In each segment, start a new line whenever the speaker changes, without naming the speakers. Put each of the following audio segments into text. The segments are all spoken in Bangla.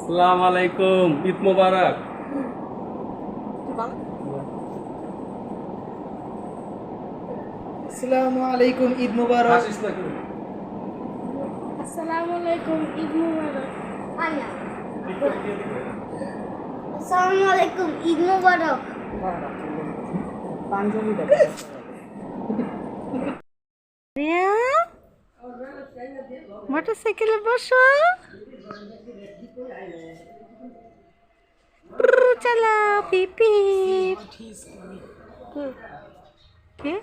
আসসালামু আলাইকুম, ঈদ মোবারক।
আসসালামু আলাইকুম, ঈদ মুবারক।
হাসিস না কেন?
আসসালামু আলাইকুম, ঈদ মুবারক। আয়া
ঠিক করে দিয়ে দিবে।
আসসালামু আলাইকুম, ঈদ মুবারক।
পাঞ্জাবি দেখা
মোটরসাইকেলে বসো, চালাও পিপি। কে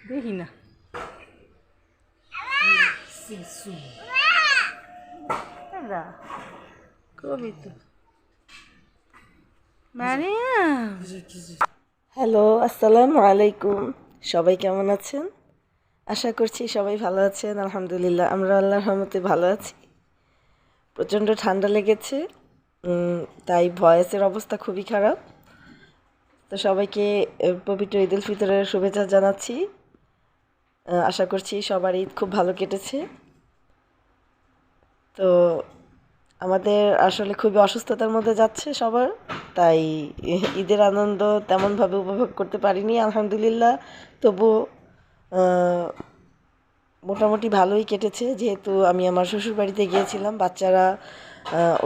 দেখি না, কবি তো মারিয়াম। হ্যালো, আসসালামু আলাইকুম। সবাই কেমন আছেন? আশা করছি সবাই ভালো আছেন। আলহামদুলিল্লাহ, আমরা আল্লাহর রহমতে ভালো আছি। প্রচণ্ড ঠান্ডা লেগেছে, তাই ভয়েসের অবস্থা খুবই খারাপ। তো সবাইকে পবিত্র ঈদ উল ফিতরের শুভেচ্ছা জানাচ্ছি। আশা করছি সবার ঈদ খুব ভালো কেটেছে। তো আমাদের আসলে খুবই অসুস্থতার মধ্যে যাচ্ছে সবার, তাই ঈদের আনন্দ তেমনভাবে উপভোগ করতে পারিনি আলহামদুলিল্লাহ। তবু মোটামুটি ভালোই কেটেছে, যেহেতু আমি আমার শ্বশুরবাড়িতে গিয়েছিলাম। বাচ্চারা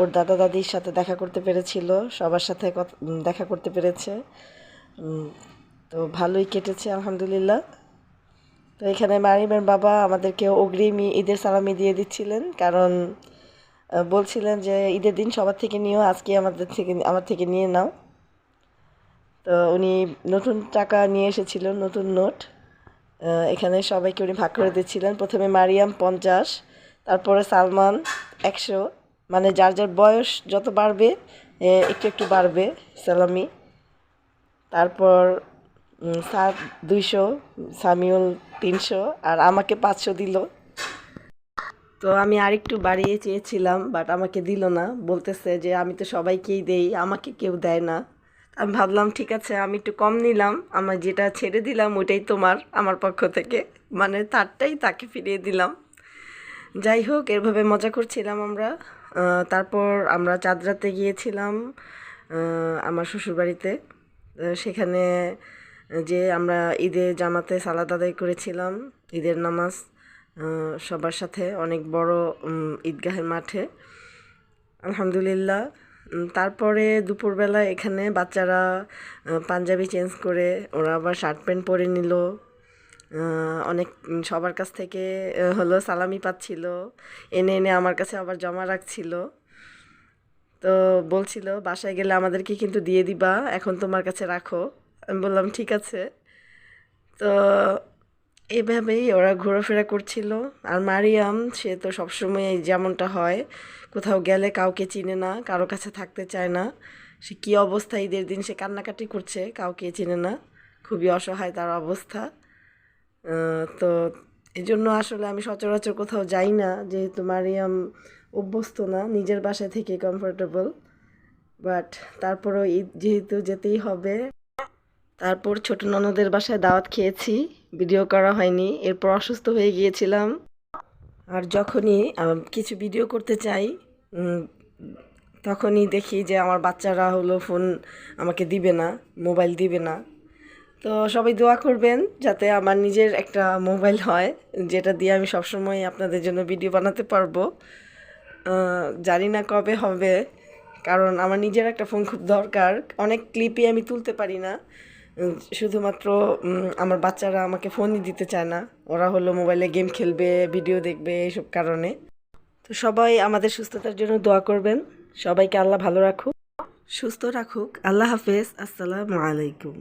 ওর দাদা দাদির সাথে দেখা করতে পেরেছিল, সবার সাথে দেখা করতে পেরেছে। তো ভালোই কেটেছে আলহামদুলিল্লাহ। তো এখানে মারিমের বাবা আমাদেরকে অগ্রিম ঈদের সালামি দিয়ে দিচ্ছিলেন, কারণ বলছিলেন যে ঈদের দিন সবার থেকে নিও, আজকে আমার থেকে নিয়ে নাও। তো উনি নতুন টাকা নিয়ে এসেছিল, নতুন নোট। এখানে সবাইকে উনি ভাগ করে দিচ্ছিলেন। প্রথমে মারিয়াম 50, তারপরে সালমান 100, মানে যার যার বয়স যত বাড়বে একটু একটু বাড়বে সালামি। তারপর সাদ 200, সামিউল 300, আর আমাকে 500 দিল। তো আমি আরেকটু বাড়িয়ে চেয়েছিলাম, বাট আমাকে দিল না। বলতেছে যে আমি তো সবাইকেই দেই, আমাকে কেউ দেয় না। আমি ভাবলাম ঠিক আছে, আমি একটু কম নিলাম, আমার যেটা ছেড়ে দিলাম ওইটাই তোমার, আমার পক্ষ থেকে, মানে তারটাই তাকে ফিরিয়ে দিলাম। যাই হোক, এভাবে মজা করছিলাম আমরা। তারপর আমরা চাঁদরাতে গিয়েছিলাম আমার শ্বশুরবাড়িতে। সেখানে যে আমরা ঈদে জামাতে সালাত আদায় করেছিলাম, ঈদের নামাজ সবার সাথে অনেক বড় ঈদগাহের মাঠে আলহামদুলিল্লাহ। তারপরে দুপুরবেলা এখানে বাচ্চারা পাঞ্জাবি চেঞ্জ করে ওরা আবার শার্ট প্যান্ট পরে নিল। অনেক সবার কাছ থেকে হলো সালামি পাচ্ছিল, এনে এনে আমার কাছে আবার জমা রাখছিল। তো বলছিল বাসায় গেলে আমাদেরকে কিন্তু দিয়ে দিবা, এখন তোমার কাছে রাখো। আমি বললাম ঠিক আছে। তো এভাবেই ওরা ঘোরাফেরা করছিল। আর মারিয়াম, সে তো সবসময় যেমনটা হয়, কোথাও গেলে কাউকে চিনে না, কারো কাছে থাকতে চায় না। সে কী অবস্থা, ঈদের দিন সে কান্নাকাটি করছে, কাউকে চিনে না, খুবই অসহায় তার অবস্থা। তো এই জন্য আসলে আমি সচরাচর কোথাও যাই না, যেহেতু মারিয়াম অভ্যস্ত না, নিজের বাসায় থেকে কমফোর্টেবল। বাট তারপরও ঈদ যেহেতু যেতেই হবে। তারপর ছোট ননদের বাসায় দাওয়াত খেয়েছি, ভিডিও করা হয়নি। এরপর অসুস্থ হয়ে গিয়েছিলাম। আর যখনই কিছু ভিডিও করতে চাই, তখনই দেখি যে আমার বাচ্চারা হলো ফোন আমাকে দিবে না, মোবাইল দিবে না। তো সবাই দোয়া করবেন যাতে আমার নিজের একটা মোবাইল হয়, যেটা দিয়ে আমি সবসময় আপনাদের জন্য ভিডিও বানাতে পারবো। জানি না কবে হবে, কারণ আমার নিজের একটা ফোন খুব দরকার। অনেক ক্লিপই আমি তুলতে পারি না, শুধুমাত্র আমার বাচ্চারা আমাকে ফোনই দিতে চায় না। ওরা হলো মোবাইলে গেম খেলবে, ভিডিও দেখবে, এইসব কারণে। তো সবাই আমাদের সুস্থতার জন্য দোয়া করবেন। সবাইকে আল্লাহ ভালো রাখুক, সুস্থ রাখুক। আল্লাহ হাফেজ, আসসালামু আলাইকুম।